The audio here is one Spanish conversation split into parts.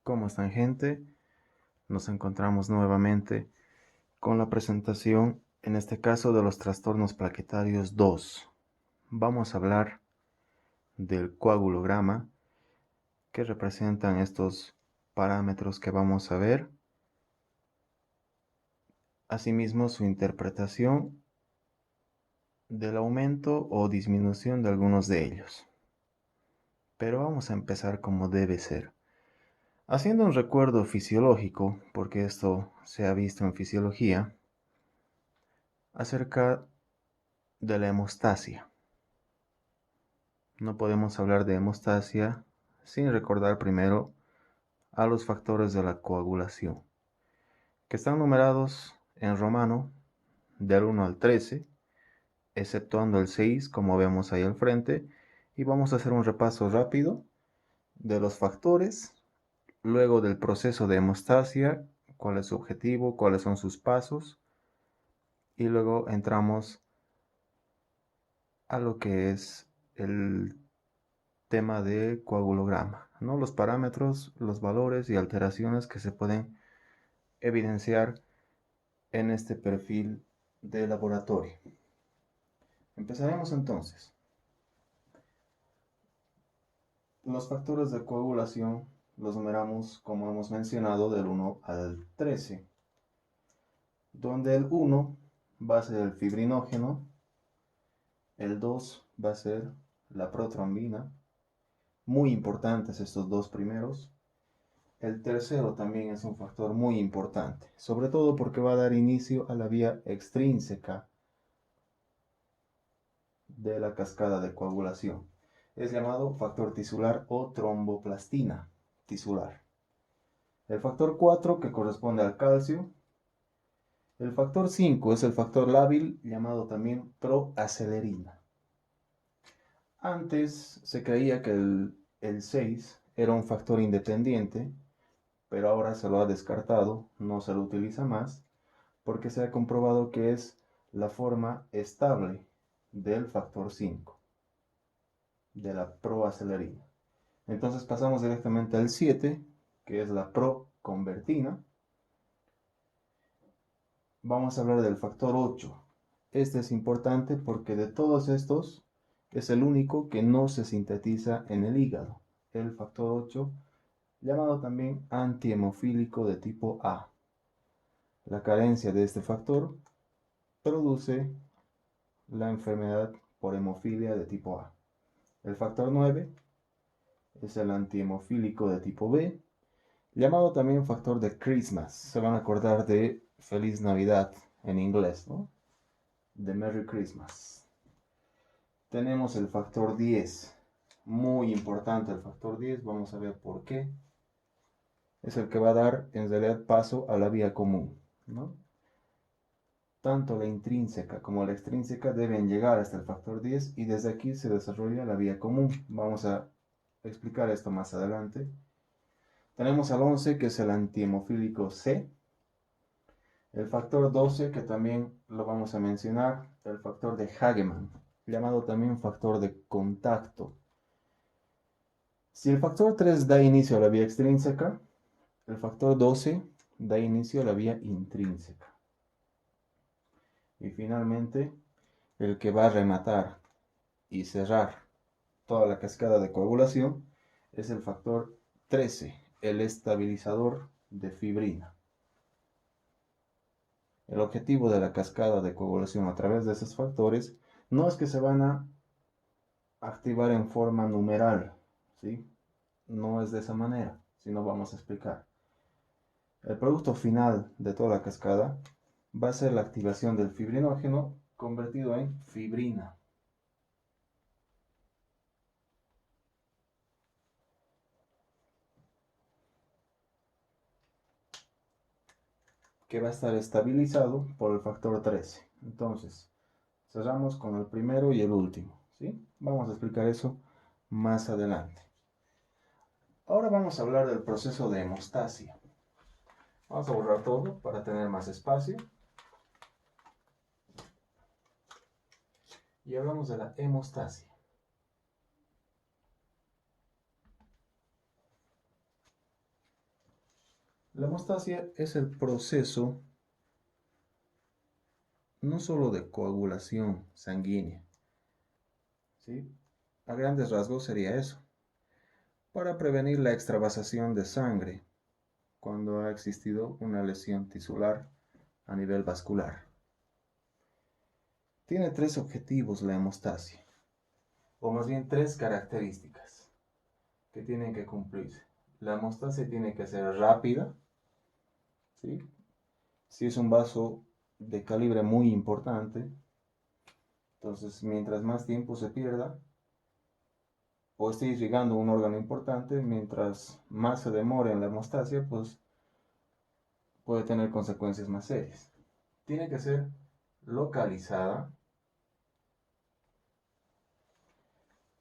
¿Cómo están, gente? Nos encontramos nuevamente con la presentación, en este caso, de los trastornos plaquetarios 2. Vamos a hablar del coagulograma, que representan estos parámetros que vamos a ver. Asimismo, su interpretación del aumento o disminución de algunos de ellos. Pero vamos a empezar como debe ser. Haciendo un recuerdo fisiológico, porque esto se ha visto en fisiología, acerca de la hemostasia. No podemos hablar de hemostasia sin recordar primero a los factores de la coagulación, que están numerados en romano del 1 al 13, exceptuando el 6, como vemos ahí al frente, y vamos a hacer un repaso rápido de los factores, luego del proceso de hemostasia, cuál es su objetivo, cuáles son sus pasos, y luego entramos a lo que es el tema de coagulograma, ¿no? Los parámetros, los valores y alteraciones que se pueden evidenciar en este perfil de laboratorio. Empezaremos entonces. Los factores de coagulación los numeramos, como hemos mencionado, del 1 al 13, donde el 1 va a ser el fibrinógeno, el 2 va a ser la protrombina, muy importantes estos dos primeros. El tercero también es un factor muy importante, sobre todo porque va a dar inicio a la vía extrínseca de la cascada de coagulación. Es llamado factor tisular o tromboplastina tisular. El factor 4, que corresponde al calcio. El factor 5 es el factor lábil, llamado también proacelerina. Antes se creía que el 6 era un factor independiente, pero ahora se lo ha descartado, no se lo utiliza más, porque se ha comprobado que es la forma estable del factor 5, de la proacelerina. Entonces pasamos directamente al 7, que es la proconvertina. Vamos a hablar del factor 8. Este es importante porque de todos estos es el único que no se sintetiza en el hígado. El factor 8, llamado también antihemofílico de tipo A. La carencia de este factor produce la enfermedad por hemofilia de tipo A. El factor 9 es el antihemofílico de tipo B, llamado también factor de Christmas. Se van a acordar de Feliz Navidad en inglés, ¿no? De Merry Christmas. Tenemos el factor 10, muy importante el factor 10, vamos a ver por qué. Es el que va a dar en realidad paso a la vía común, ¿no? Tanto la intrínseca como la extrínseca deben llegar hasta el factor 10 y desde aquí se desarrolla la vía común. Vamos a explicar esto más adelante. Tenemos al 11, que es el antihemofílico C. El factor 12, que también lo vamos a mencionar, el factor de Hagemann, llamado también factor de contacto. Si el factor 3 da inicio a la vía extrínseca, el factor 12 da inicio a la vía intrínseca. Y finalmente, el que va a rematar y cerrar toda la cascada de coagulación es el factor 13, el estabilizador de fibrina. El objetivo de la cascada de coagulación a través de esos factores no es que se van a activar en forma numeral, ¿sí? No es de esa manera, sino vamos a explicar. El producto final de toda la cascada va a ser la activación del fibrinógeno convertido en fibrina. Que va a estar estabilizado por el factor 13. Entonces, cerramos con el primero y el último, ¿sí? Vamos a explicar eso más adelante. Ahora vamos a hablar del proceso de hemostasia. Vamos a borrar todo para tener más espacio. Y hablamos de la hemostasia. La hemostasia es el proceso no solo de coagulación sanguínea, ¿sí? A grandes rasgos sería eso, para prevenir la extravasación de sangre cuando ha existido una lesión tisular a nivel vascular. Tiene tres objetivos la hemostasia, o más bien tres características que tienen que cumplirse. La hemostasia tiene que ser rápida, ¿sí? Si es un vaso de calibre muy importante, entonces mientras más tiempo se pierda, o esté irrigando un órgano importante, mientras más se demore en la hemostasia, pues puede tener consecuencias más serias. Tiene que ser localizada,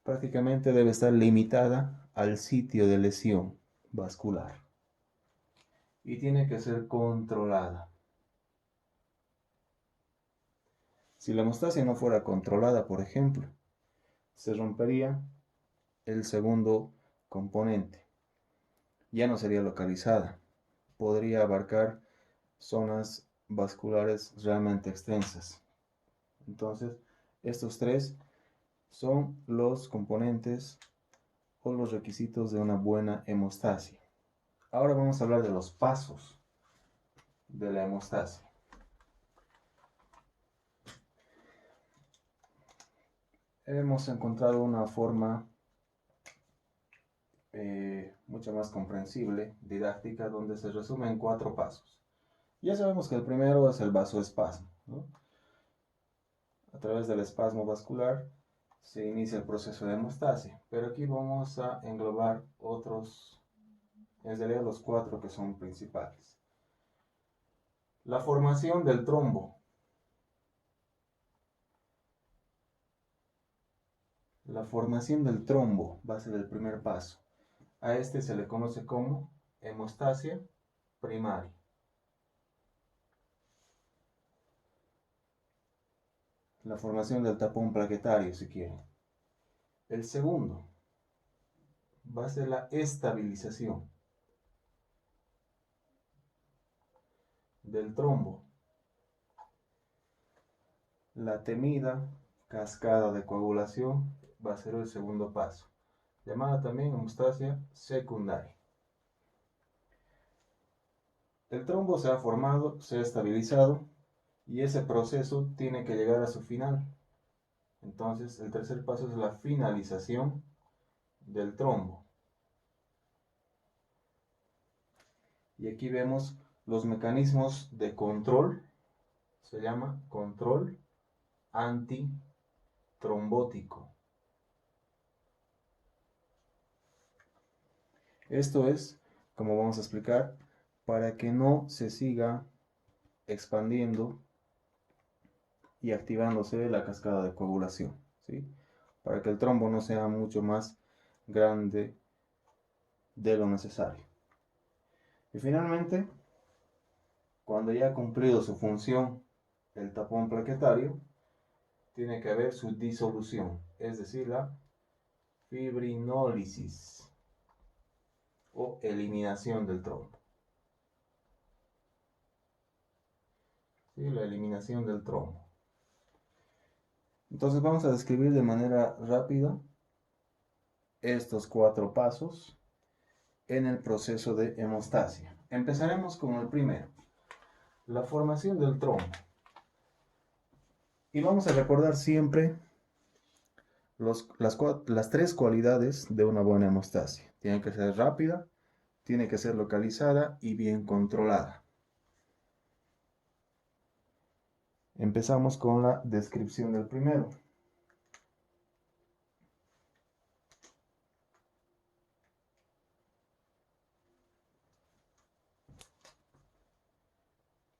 prácticamente debe estar limitada al sitio de lesión vascular y tiene que ser controlada. Si la hemostasia no fuera controlada, por ejemplo, se rompería el segundo componente. Ya no sería localizada, podría abarcar zonas vasculares realmente extensas. Entonces, estos tres son los componentes o los requisitos de una buena hemostasia. Ahora vamos a hablar de los pasos de la hemostasia. Hemos encontrado una forma mucho más comprensible, didáctica, donde se resume en 4 pasos. Ya sabemos que el primero es el vasoespasmo, ¿no? A través del espasmo vascular se inicia el proceso de hemostasia, pero aquí vamos a englobar otros, en realidad los 4 que son principales. La formación del trombo. La formación del trombo va a ser el primer paso. A este se le conoce como hemostasia primaria. La formación del tapón plaquetario, si quieren. El segundo va a ser la estabilización del trombo. La temida cascada de coagulación va a ser el segundo paso, llamada también hemostasia secundaria. El trombo se ha formado, se ha estabilizado y ese proceso tiene que llegar a su final. Entonces, el tercer paso es la finalización del trombo. Y aquí vemos los mecanismos de control, se llama control antitrombótico. Esto es, como vamos a explicar, para que no se siga expandiendo y activándose la cascada de coagulación, ¿sí? Para que el trombo no sea mucho más grande de lo necesario. Y finalmente, cuando ya ha cumplido su función el tapón plaquetario, tiene que haber su disolución, es decir, la fibrinólisis o eliminación del trombo. ¿Sí? La eliminación del trombo. Entonces vamos a describir de manera rápida estos 4 pasos en el proceso de hemostasia. Empezaremos con el primero, la formación del trombo. Y vamos a recordar siempre las 3 cualidades de una buena hemostasia. Tiene que ser rápida, tiene que ser localizada y bien controlada. Empezamos con la descripción del primero.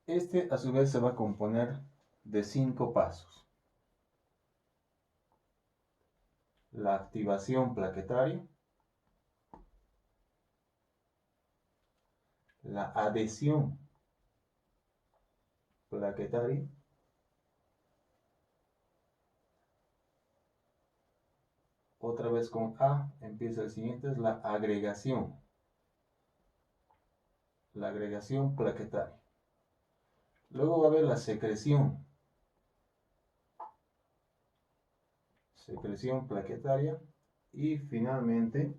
Este a su vez se va a componer de 5 pasos. La activación plaquetaria, la adhesión plaquetaria, otra vez con A empieza el siguiente, es la agregación, la agregación plaquetaria. Luego va a haber la secreción plaquetaria y finalmente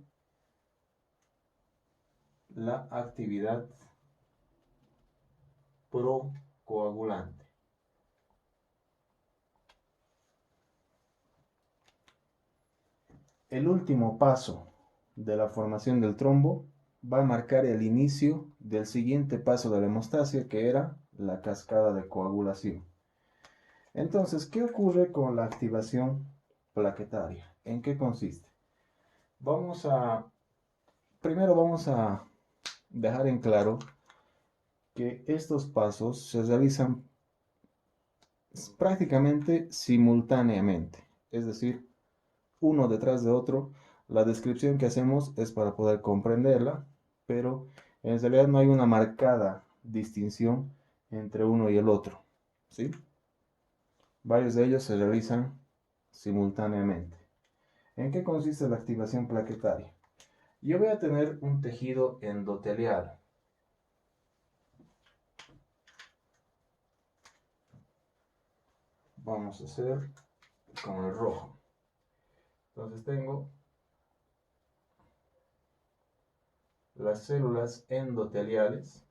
la actividad procoagulante. El último paso de la formación del trombo va a marcar el inicio del siguiente paso de la hemostasia, que era la cascada de coagulación. Entonces, ¿qué ocurre con la activación plaquetaria? ¿En qué consiste? Primero vamos a dejar en claro que estos pasos se realizan prácticamente simultáneamente, es decir, uno detrás de otro. La descripción que hacemos es para poder comprenderla, pero en realidad no hay una marcada distinción entre uno y el otro, ¿sí? Varios de ellos se realizan simultáneamente. ¿En qué consiste la activación plaquetaria? Yo voy a tener un tejido endotelial. Vamos a hacer con el rojo. Entonces tengo las células endoteliales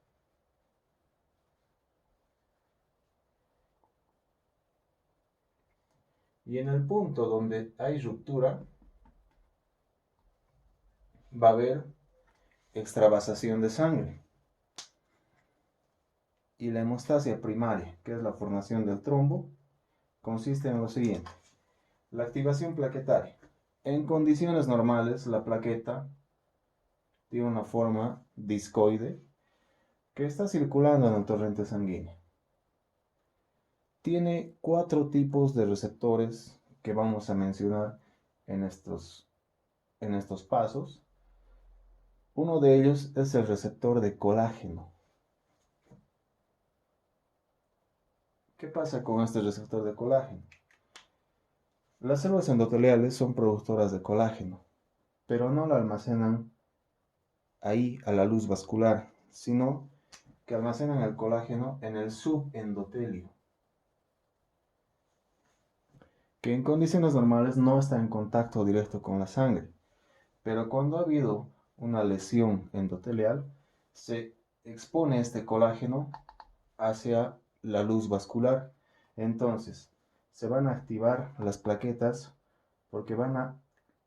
y en el punto donde hay ruptura va a haber extravasación de sangre. Y la hemostasia primaria, que es la formación del trombo, consiste en lo siguiente. La activación plaquetaria. En condiciones normales, la plaqueta tiene una forma discoide que está circulando en el torrente sanguíneo. Tiene 4 tipos de receptores que vamos a mencionar en estos pasos. Uno de ellos es el receptor de colágeno. ¿Qué pasa con este receptor de colágeno? Las células endoteliales son productoras de colágeno, pero no lo almacenan ahí a la luz vascular, sino que almacenan el colágeno en el subendotelio, que en condiciones normales no está en contacto directo con la sangre, pero cuando ha habido una lesión endotelial, se expone este colágeno hacia la luz vascular. Entonces, se van a activar las plaquetas porque van a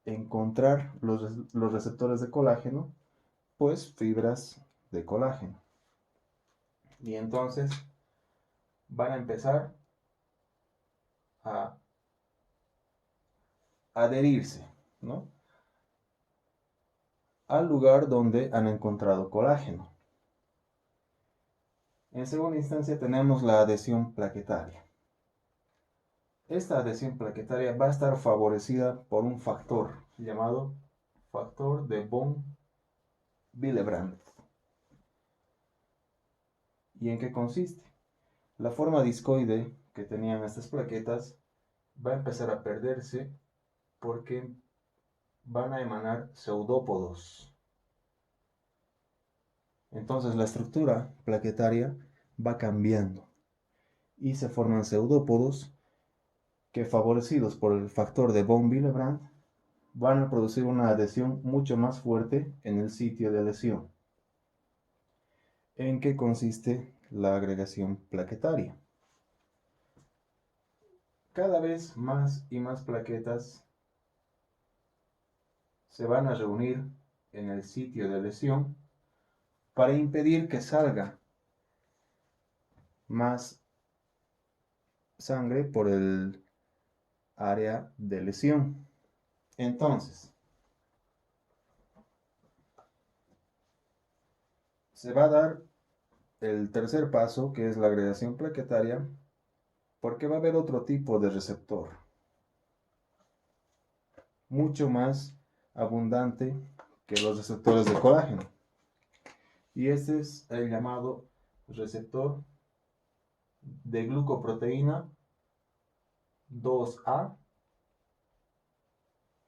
encontrar los receptores de colágeno, pues fibras de colágeno. Y entonces van a empezar a adherirse, ¿no?, al lugar donde han encontrado colágeno. En segunda instancia tenemos la adhesión plaquetaria. Esta adhesión plaquetaria va a estar favorecida por un factor llamado factor de von Willebrand. ¿Y en qué consiste? La forma discoide que tenían estas plaquetas va a empezar a perderse porque van a emanar pseudópodos. Entonces la estructura plaquetaria va cambiando y se forman pseudópodos que, favorecidos por el factor de von Willebrand, van a producir una adhesión mucho más fuerte en el sitio de lesión. ¿En qué consiste la agregación plaquetaria? Cada vez más y más plaquetas se van a reunir en el sitio de lesión para impedir que salga más sangre por el área de lesión. Entonces, se va a dar el tercer paso, que es la agregación plaquetaria, porque va a haber otro tipo de receptor, mucho más abundante que los receptores de colágeno. Y este es el llamado receptor de glucoproteína 2A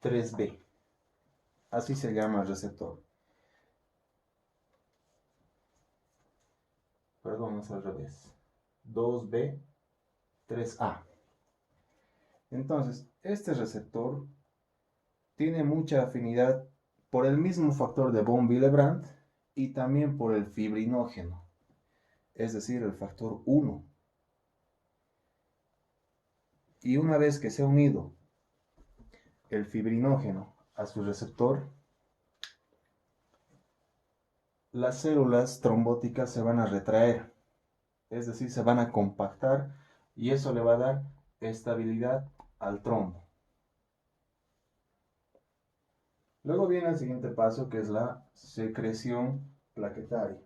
3B. Así se llama el receptor. perdón, es al revés, 2B, 3A. Entonces, este receptor tiene mucha afinidad por el mismo factor de von Willebrand y también por el fibrinógeno, es decir, el factor 1. Y una vez que se ha unido el fibrinógeno a su receptor, las células trombóticas se van a retraer, es decir, se van a compactar y eso le va a dar estabilidad al trombo. Luego viene el siguiente paso, que es la secreción plaquetaria.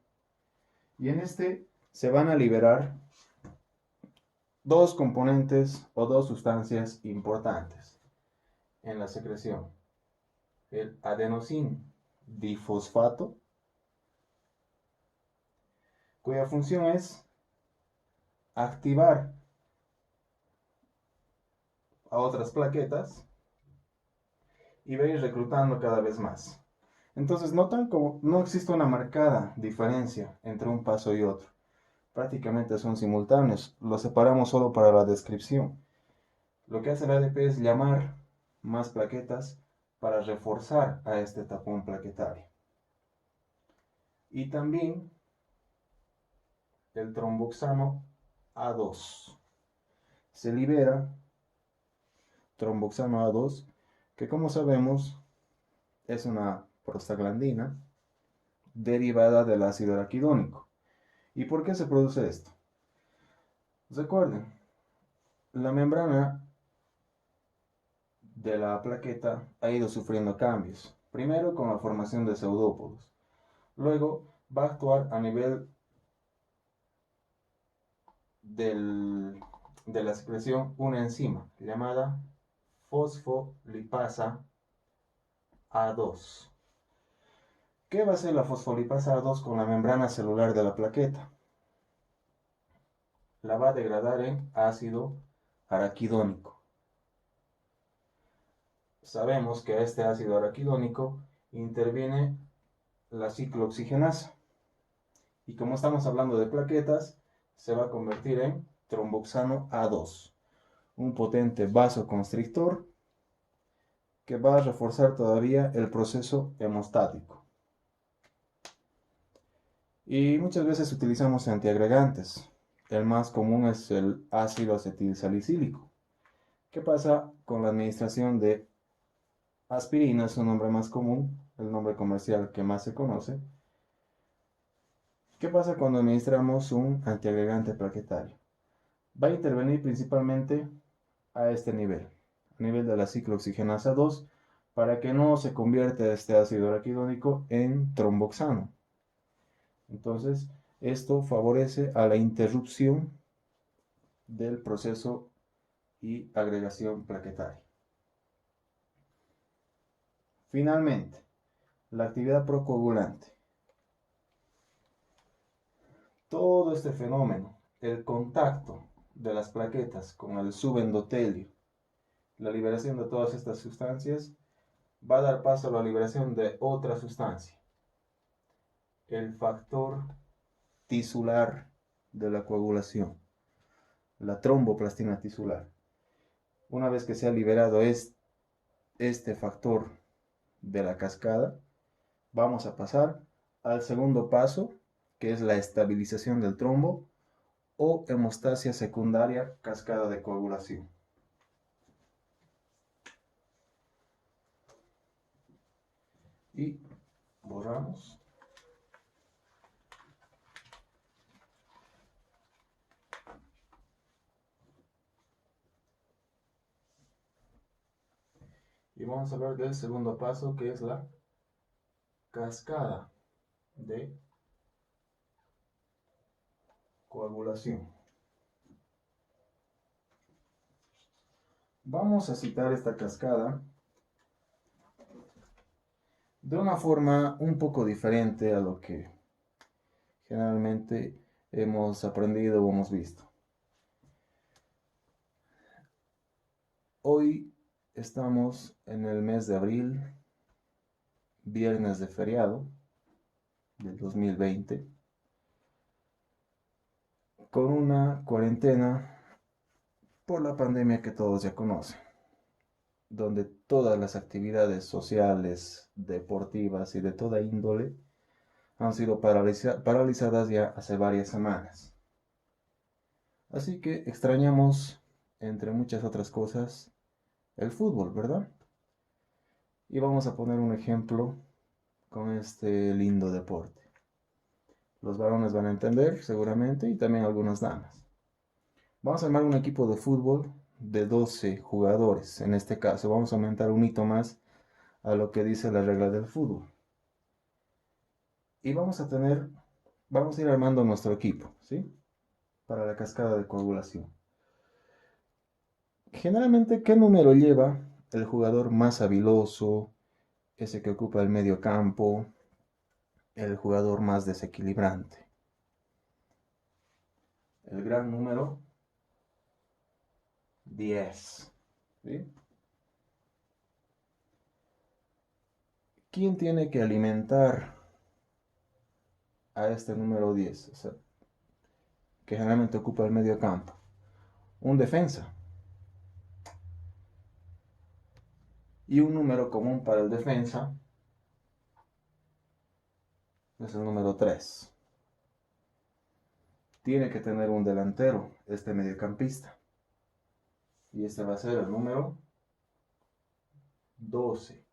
Y en este se van a liberar dos componentes o dos sustancias importantes en la secreción. El adenosín difosfato, cuya función es activar a otras plaquetas y va a ir reclutando cada vez más. Entonces notan como no existe una marcada diferencia entre un paso y otro. Prácticamente son simultáneos, los separamos solo para la descripción. Lo que hace el ADP es llamar más plaquetas para reforzar a este tapón plaquetario. Y también el tromboxano A2. Se libera tromboxano A2, que como sabemos es una prostaglandina derivada del ácido araquidónico. ¿Y por qué se produce esto? Recuerden, la membrana de la plaqueta ha ido sufriendo cambios. Primero con la formación de pseudópodos. Luego va a actuar a nivel de la secreción una enzima llamada fosfolipasa A2. ¿Qué va a hacer la fosfolipasa A2 con la membrana celular de la plaqueta? La va a degradar en ácido araquidónico. Sabemos que a este ácido araquidónico interviene la ciclooxigenasa. Y como estamos hablando de plaquetas, se va a convertir en tromboxano A2, un potente vasoconstrictor que va a reforzar todavía el proceso hemostático. Y muchas veces utilizamos antiagregantes. El más común es el ácido acetilsalicílico. ¿Qué pasa con la administración de aspirina? Es un nombre más común, el nombre comercial que más se conoce. ¿Qué pasa cuando administramos un antiagregante plaquetario? Va a intervenir principalmente a este nivel, a nivel de la ciclooxigenasa 2, para que no se convierta este ácido araquidónico en tromboxano. Entonces, esto favorece a la interrupción del proceso y agregación plaquetaria. Finalmente, la actividad procoagulante. Todo este fenómeno, el contacto de las plaquetas con el subendotelio, la liberación de todas estas sustancias, va a dar paso a la liberación de otra sustancia, el factor tisular de la coagulación, la tromboplastina tisular. Una vez que se ha liberado este factor de la cascada, vamos a pasar al segundo paso, que es la estabilización del trombo o hemostasia secundaria cascada de coagulación. Y borramos. Y vamos a hablar del segundo paso, que es la cascada de coagulación. Vamos a citar esta cascada de una forma un poco diferente a lo que generalmente hemos aprendido o hemos visto. Hoy estamos en el mes de abril, viernes de feriado del 2020. con una cuarentena por la pandemia que todos ya conocen, donde todas las actividades sociales, deportivas y de toda índole han sido paralizadas ya hace varias semanas. Así que extrañamos, entre muchas otras cosas, el fútbol, ¿verdad? Y vamos a poner un ejemplo con este lindo deporte. Los varones van a entender seguramente y también algunas damas. Vamos a armar un equipo de fútbol de 12 jugadores. En este caso vamos a aumentar un hito más a lo que dice la regla del fútbol. Y vamos a ir armando nuestro equipo, ¿sí? Para la cascada de coagulación. Generalmente, ¿qué número lleva el jugador más habiloso, ese que ocupa el medio campo, el jugador más desequilibrante? El gran número 10, ¿sí? ¿Quién tiene que alimentar a este número 10? O sea, que generalmente ocupa el medio campo. Un defensa. Y un número común para el defensa es el número 3. Tiene que tener un delantero, este mediocampista. Y este va a ser el número 12.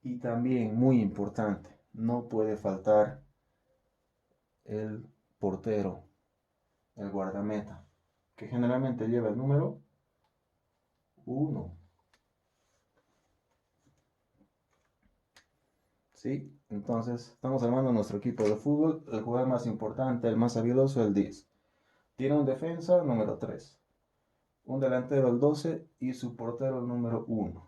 Y también, muy importante, no puede faltar el portero, el guardameta, que generalmente lleva el número 1. ¿Sí? Entonces, estamos armando nuestro equipo de fútbol. El jugador más importante, el más habilidoso, el 10. Tiene un defensa, número 3. Un delantero, el 12. Y su portero, el número 1.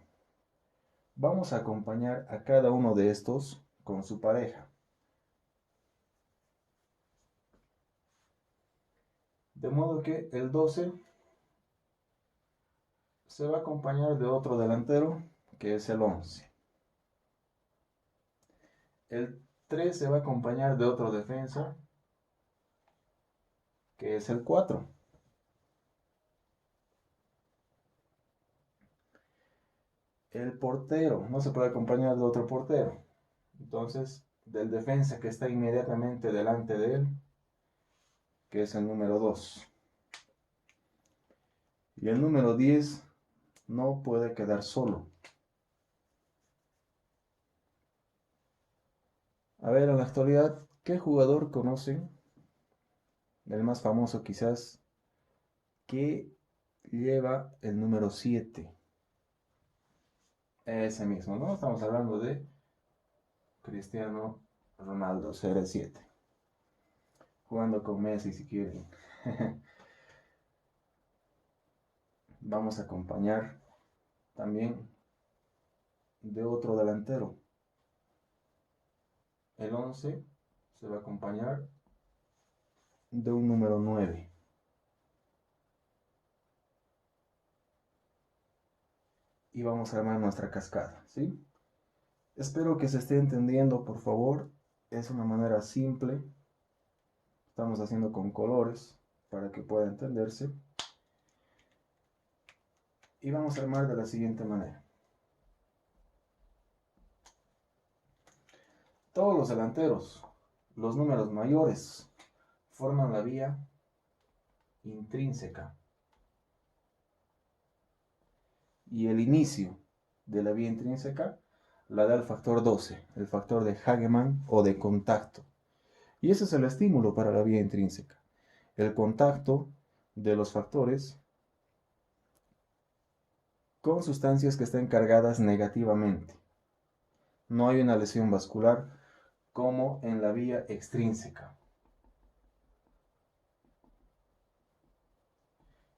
Vamos a acompañar a cada uno de estos con su pareja. De modo que el 12 se va a acompañar de otro delantero, que es el 11. El 3 se va a acompañar de otro defensa, que es el 4. El portero no se puede acompañar de otro portero. Entonces, del defensa que está inmediatamente delante de él, que es el número 2. Y el número 10 no puede quedar solo. A ver, en la actualidad, ¿qué jugador conocen? El más famoso quizás, que lleva el número 7. Ese mismo, ¿no? Estamos hablando de Cristiano Ronaldo, CR7. Jugando con Messi si quieren. Vamos a acompañar también de otro delantero. El 11 se va a acompañar de un número 9. Y vamos a armar nuestra cascada, ¿sí? Espero que se esté entendiendo, por favor. Es una manera simple. Estamos haciendo con colores para que pueda entenderse. Y vamos a armar de la siguiente manera. Todos los delanteros, los números mayores, forman la vía intrínseca. Y el inicio de la vía intrínseca la da el factor 12, el factor de Hagemann o de contacto. Y ese es el estímulo para la vía intrínseca. El contacto de los factores con sustancias que estén cargadas negativamente. No hay una lesión vascular como en la vía extrínseca.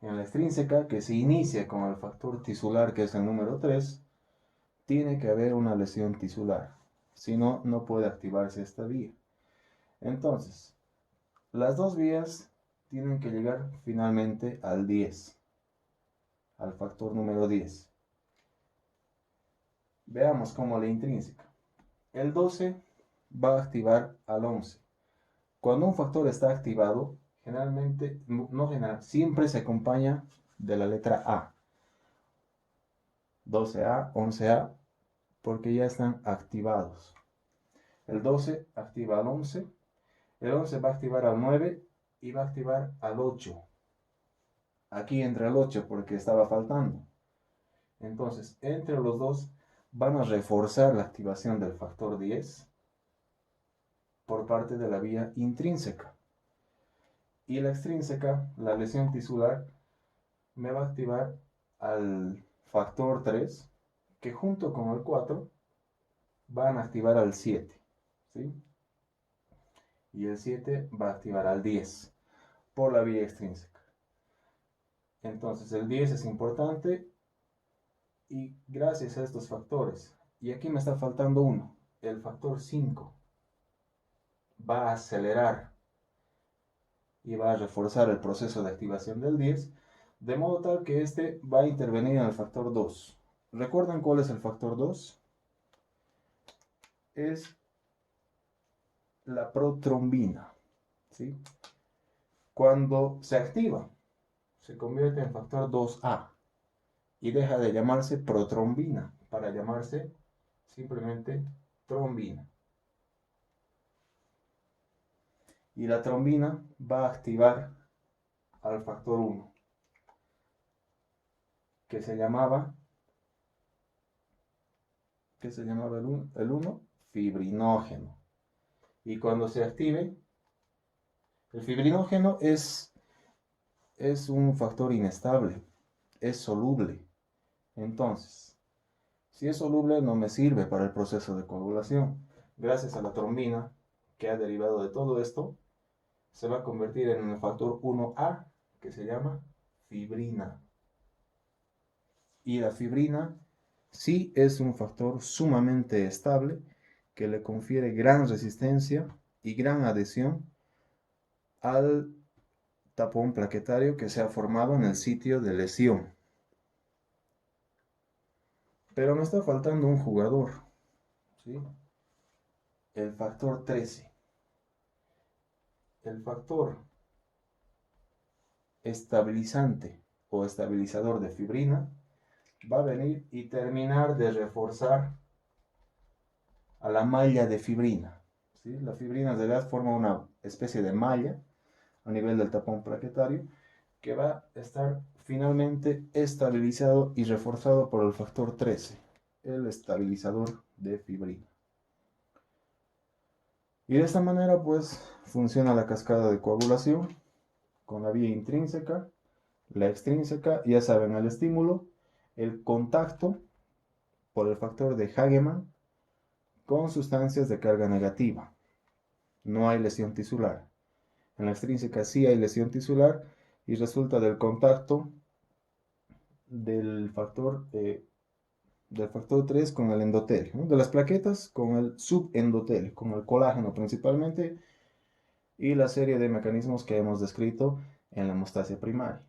En la extrínseca, que se inicia con el factor tisular, que es el número 3, tiene que haber una lesión tisular. Si no, no puede activarse esta vía. Entonces, las dos vías tienen que llegar finalmente al 10, al factor número 10. Veamos cómo la intrínseca. El 12 va a activar al 11. Cuando un factor está activado, generalmente, no general, siempre se acompaña de la letra A. 12A, 11A, porque ya están activados. El 12 activa al 11, el 11 va a activar al 9 y va a activar al 8. Aquí entra el 8 porque estaba faltando. Entonces, entre los dos van a reforzar la activación del factor 10 por parte de la vía intrínseca. Y la extrínseca, la lesión tisular, me va a activar al factor 3, que junto con el 4 van a activar al 7, ¿sí? Y el 7 va a activar al 10 por la vía extrínseca. Entonces el 10 es importante y gracias a estos factores, y aquí me está faltando uno, el factor 5 va a acelerar y va a reforzar el proceso de activación del 10, de modo tal que este va a intervenir en el factor 2. ¿Recuerdan cuál es el factor 2? Es la protrombina, ¿sí? Cuando se activa, se convierte en factor 2A y deja de llamarse protrombina para llamarse simplemente trombina. Y la trombina va a activar al factor 1, que se llamaba el 1 fibrinógeno. Y cuando se active, el fibrinógeno es un factor inestable, es soluble. Entonces, si es soluble no me sirve para el proceso de coagulación. Gracias a la trombina que ha derivado de todo esto, se va a convertir en el factor 1A, que se llama fibrina. Y la fibrina sí es un factor sumamente estable que le confiere gran resistencia y gran adhesión al tapón plaquetario que se ha formado en el sitio de lesión. Pero me está faltando un jugador, ¿sí? El factor 13. El factor estabilizante o estabilizador de fibrina va a venir y terminar de reforzar a la malla de fibrina, ¿sí? La fibrina en realidad forma una especie de malla a nivel del tapón plaquetario que va a estar finalmente estabilizado y reforzado por el factor 13, el estabilizador de fibrina. Y de esta manera pues funciona la cascada de coagulación con la vía intrínseca, la extrínseca, ya saben, el estímulo, el contacto por el factor de Hagemann con sustancias de carga negativa. No hay lesión tisular. En la extrínseca sí hay lesión tisular y resulta del contacto del factor 3 con el endotelio, ¿no? De las plaquetas con el subendotelio, con el colágeno principalmente, y la serie de mecanismos que hemos descrito en la hemostasia primaria.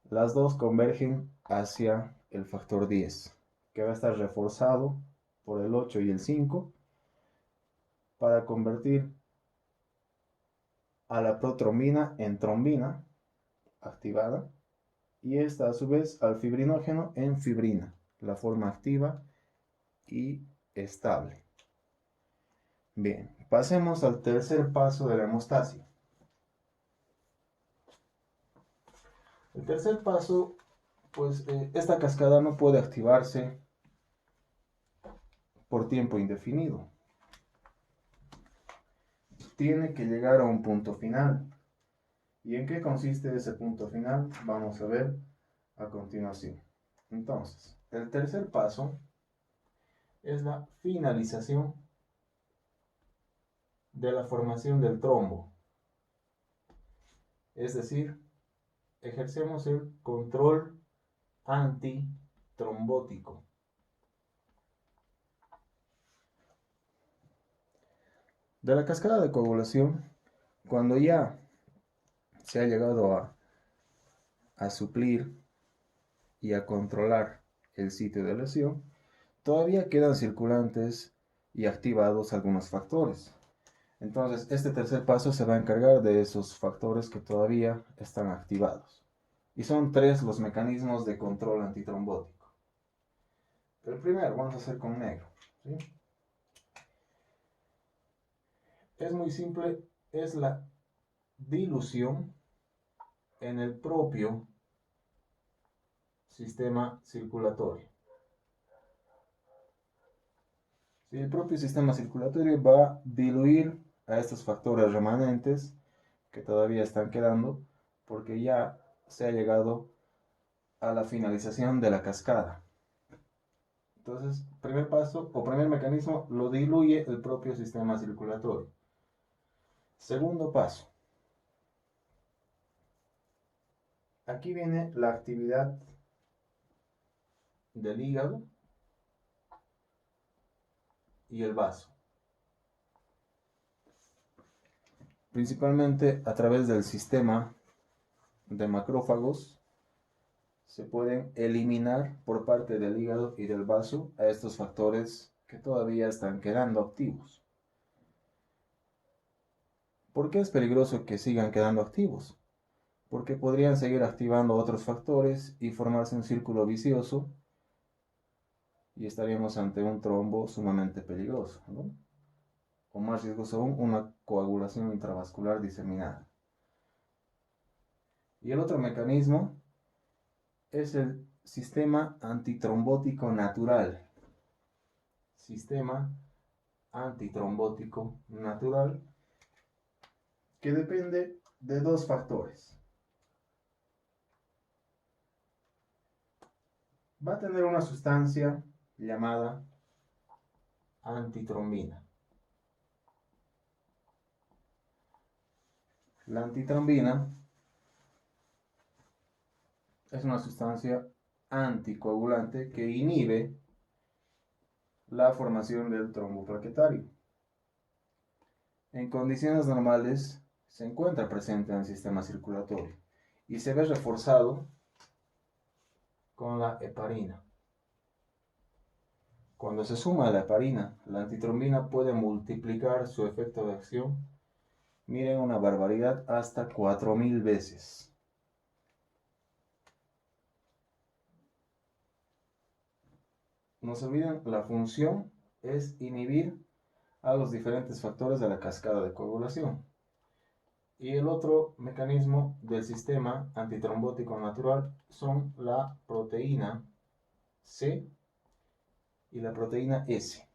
Las dos convergen hacia el factor 10, que va a estar reforzado por el 8 y el 5 para convertir a la protrombina en trombina activada y esta a su vez al fibrinógeno en fibrina, la forma activa y estable. Bien, pasemos al tercer paso de la hemostasia. El tercer paso, pues esta cascada no puede activarse por tiempo indefinido. Tiene que llegar a un punto final. ¿Y en qué consiste ese punto final? Vamos a ver a continuación. Entonces, el tercer paso es la finalización de la formación del trombo. Es decir, ejercemos el control antitrombótico. De la cascada de coagulación, cuando ya se ha llegado a suplir y a controlar el sitio de lesión, todavía quedan circulantes y activados algunos factores. Entonces, este tercer paso se va a encargar de esos factores que todavía están activados. Y son tres los mecanismos de control antitrombótico. El primero, vamos a hacer con negro, ¿sí? Es muy simple, es la dilución en el propio sistema circulatorio. Si el propio sistema circulatorio va a diluir a estos factores remanentes que todavía están quedando, porque ya se ha llegado a la finalización de la cascada. Entonces, primer paso o primer mecanismo, lo diluye el propio sistema circulatorio. Segundo paso, aquí viene la actividad del hígado y el vaso. Principalmente a través del sistema de macrófagos se pueden eliminar por parte del hígado y del vaso a estos factores que todavía están quedando activos. ¿Por qué es peligroso que sigan quedando activos? Porque podrían seguir activando otros factores y formarse un círculo vicioso y estaríamos ante un trombo sumamente peligroso, ¿no? O más riesgoso aún, una coagulación intravascular diseminada. Y el otro mecanismo es el sistema antitrombótico natural. Sistema antitrombótico natural que depende de dos factores. Va a tener una sustancia llamada antitrombina. La antitrombina es una sustancia anticoagulante que inhibe la formación del trombo plaquetario. En condiciones normales se encuentra presente en el sistema circulatorio y se ve reforzado con la heparina. Cuando se suma la heparina, la antitrombina puede multiplicar su efecto de acción, miren una barbaridad, hasta 4000 veces. No se olviden, la función es inhibir a los diferentes factores de la cascada de coagulación. Y el otro mecanismo del sistema antitrombótico natural son la proteína C y la proteína S,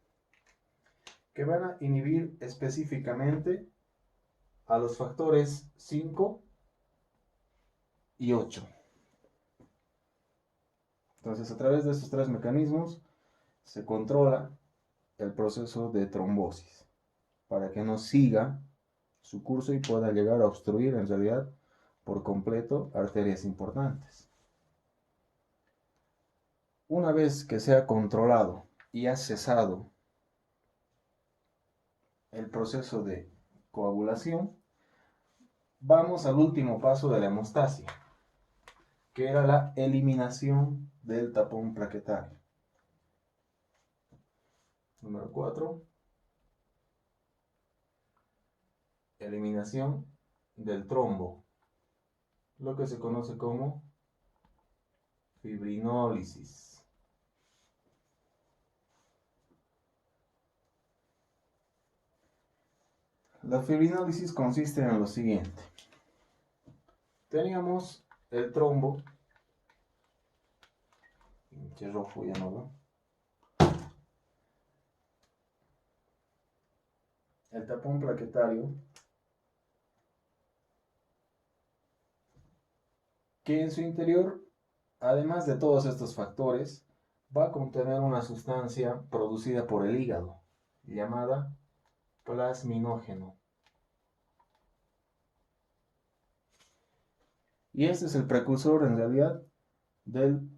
que van a inhibir específicamente a los factores 5 y 8. Entonces, a través de estos tres mecanismos se controla el proceso de trombosis para que no siga su curso y pueda llegar a obstruir en realidad por completo arterias importantes. Una vez que se ha controlado y ha cesado el proceso de coagulación, vamos al último paso de la hemostasia, que era la eliminación del tapón plaquetario. Número 4. Eliminación del trombo, lo que se conoce como fibrinólisis. La fibrinólisis consiste en lo siguiente. Teníamos el trombo, que rojo ya no veo, el tapón plaquetario, que en su interior, además de todos estos factores, va a contener una sustancia producida por el hígado, llamada plasminógeno. Y este es el precursor en realidad el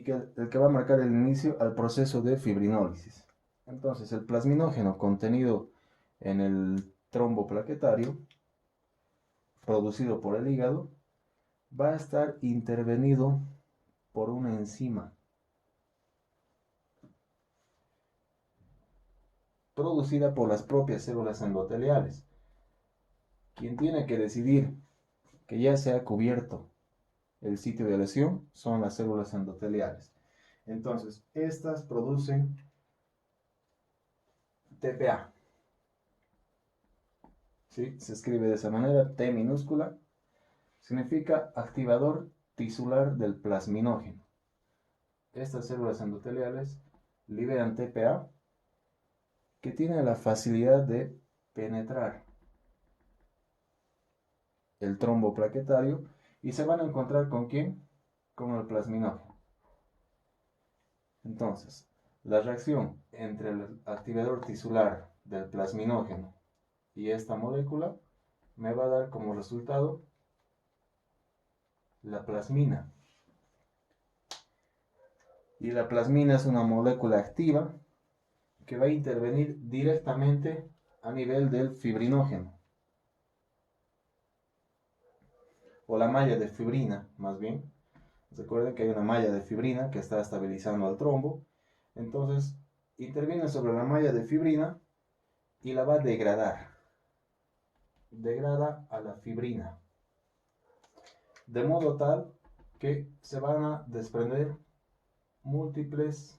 que va a marcar el inicio al proceso de fibrinólisis. Entonces, el plasminógeno contenido en el trombo plaquetario, producido por el hígado, va a estar intervenido por una enzima producida por las propias células endoteliales. Quien tiene que decidir que ya se ha cubierto el sitio de lesión son las células endoteliales. Entonces, estas producen TPA. ¿Sí? Se escribe de esa manera, T minúscula. Significa activador tisular del plasminógeno. Estas células endoteliales liberan TPA, que tiene la facilidad de penetrar el trombo plaquetario y se van a encontrar ¿con quién? Con el plasminógeno. Entonces, la reacción entre el activador tisular del plasminógeno y esta molécula me va a dar como resultado la plasmina. Y la plasmina es una molécula activa que va a intervenir directamente a nivel del fibrinógeno, o la malla de fibrina, más bien. Recuerden que hay una malla de fibrina que está estabilizando al trombo. Entonces, interviene sobre la malla de fibrina y la va a degradar. Degrada a la fibrina. De modo tal que se van a desprender múltiples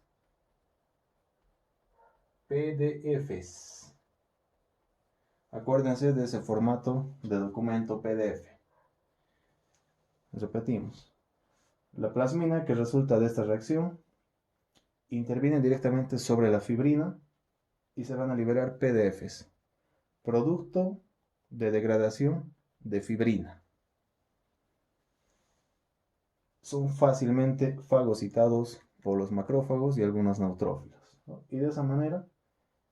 PDFs. Acuérdense de ese formato de documento PDF. Repetimos. La plasmina que resulta de esta reacción interviene directamente sobre la fibrina y se van a liberar PDFs, producto de degradación de fibrina. Son fácilmente fagocitados por los macrófagos y algunos neutrófilos, ¿no? Y de esa manera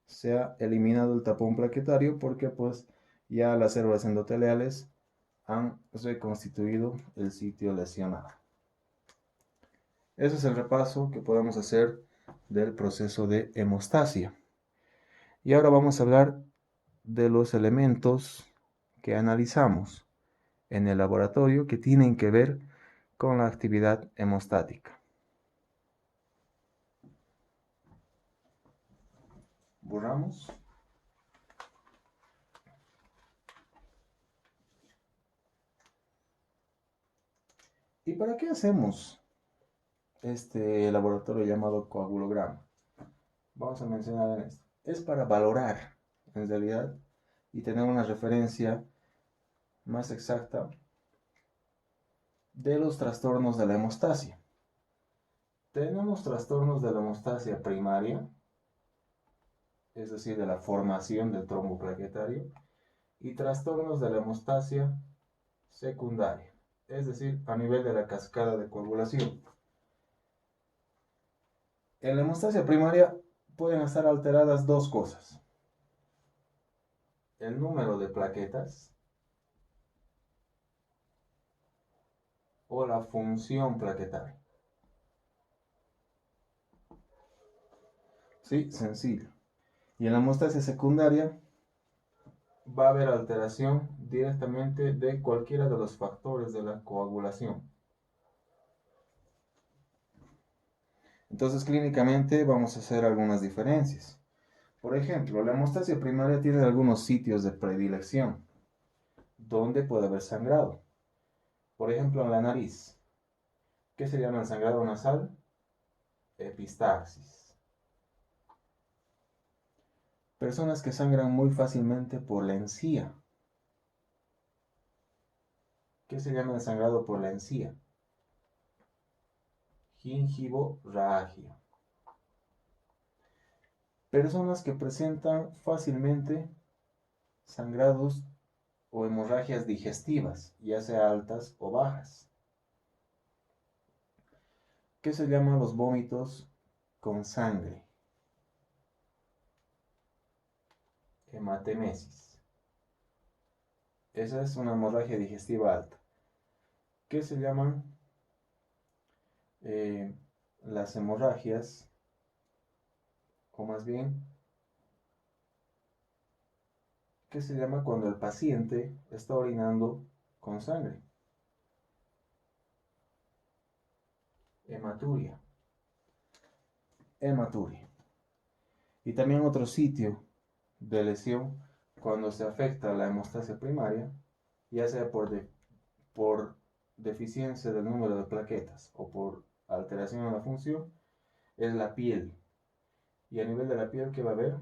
se ha eliminado el tapón plaquetario porque pues ya las células endoteliales han reconstituido el sitio lesionado. Ese es el repaso que podemos hacer del proceso de hemostasia. Y ahora vamos a hablar de los elementos que analizamos en el laboratorio que tienen que ver con la actividad hemostática. Borramos. ¿Y para qué hacemos este laboratorio llamado coagulograma? Vamos a mencionar en esto. Es para valorar, en realidad, y tener una referencia más exacta de los trastornos de la hemostasia. Tenemos trastornos de la hemostasia primaria, es decir, de la formación del trombo plaquetario, y trastornos de la hemostasia secundaria, es decir, a nivel de la cascada de coagulación. En la hemostasia primaria pueden estar alteradas dos cosas: el número de plaquetas o la función plaquetaria. Sí, sencillo. Y en la hemostasia secundaria va a haber alteración directamente de cualquiera de los factores de la coagulación. Entonces, clínicamente vamos a hacer algunas diferencias. Por ejemplo, la hemostasia primaria tiene algunos sitios de predilección donde puede haber sangrado. Por ejemplo, en la nariz. ¿Qué se llama el sangrado nasal? Epistaxis. Personas que sangran muy fácilmente por la encía. ¿Qué se llama el sangrado por la encía? Gingivorragia. Personas que presentan fácilmente sangrados o hemorragias digestivas, ya sea altas o bajas. ¿Qué se llaman los vómitos con sangre? Hematemesis. Esa es una hemorragia digestiva alta. ¿Qué se llaman las hemorragias, o más bien, qué se llama cuando el paciente está orinando con sangre? Hematuria. Hematuria. Y también otro sitio de lesión cuando se afecta la hemostasia primaria, ya sea por deficiencia del número de plaquetas o por alteración en la función, es la piel. Y a nivel de la piel, ¿qué va a haber?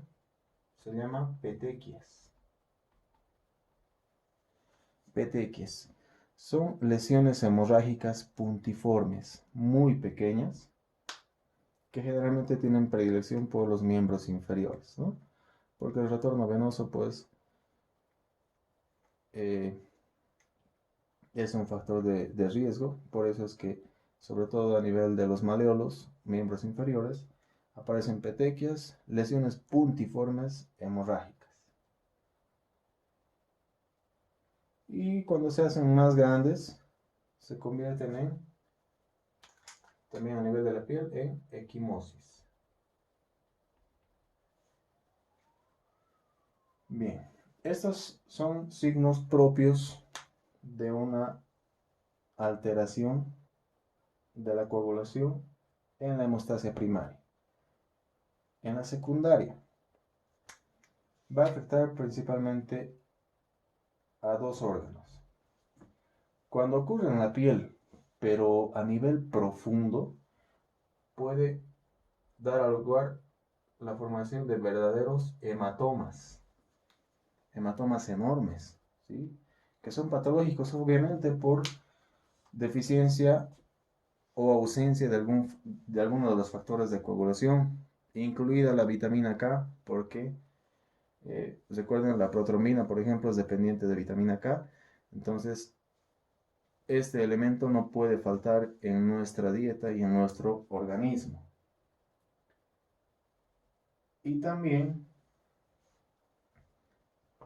Se llama petequias. Petequias son lesiones hemorrágicas puntiformes, muy pequeñas, que generalmente tienen predilección por los miembros inferiores, ¿no? Porque el retorno venoso, pues, es un factor de riesgo. Por eso es que, sobre todo a nivel de los maleolos, miembros inferiores, aparecen petequias, lesiones puntiformes hemorrágicas. Y cuando se hacen más grandes, se convierten también a nivel de la piel, en equimosis. Bien, estos son signos propios de una alteración de la coagulación en la hemostasia primaria. En la secundaria, va a afectar principalmente a dos órganos. Cuando ocurre en la piel, pero a nivel profundo, puede dar lugar la formación de verdaderos hematomas enormes, ¿sí? Que son patológicos obviamente por deficiencia o ausencia de alguno de los factores de coagulación, incluida la vitamina K, porque recuerden, la protrombina, por ejemplo, es dependiente de vitamina K. Entonces, este elemento no puede faltar en nuestra dieta y en nuestro organismo. Y también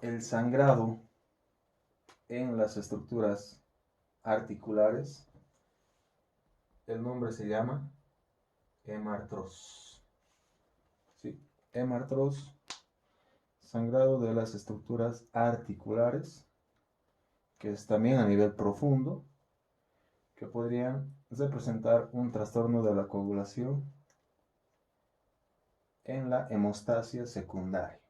el sangrado en las estructuras articulares. El nombre se llama hemartros. ¿Sí? Hemartros, sangrado de las estructuras articulares, que es también a nivel profundo, que podrían representar un trastorno de la coagulación en la hemostasia secundaria.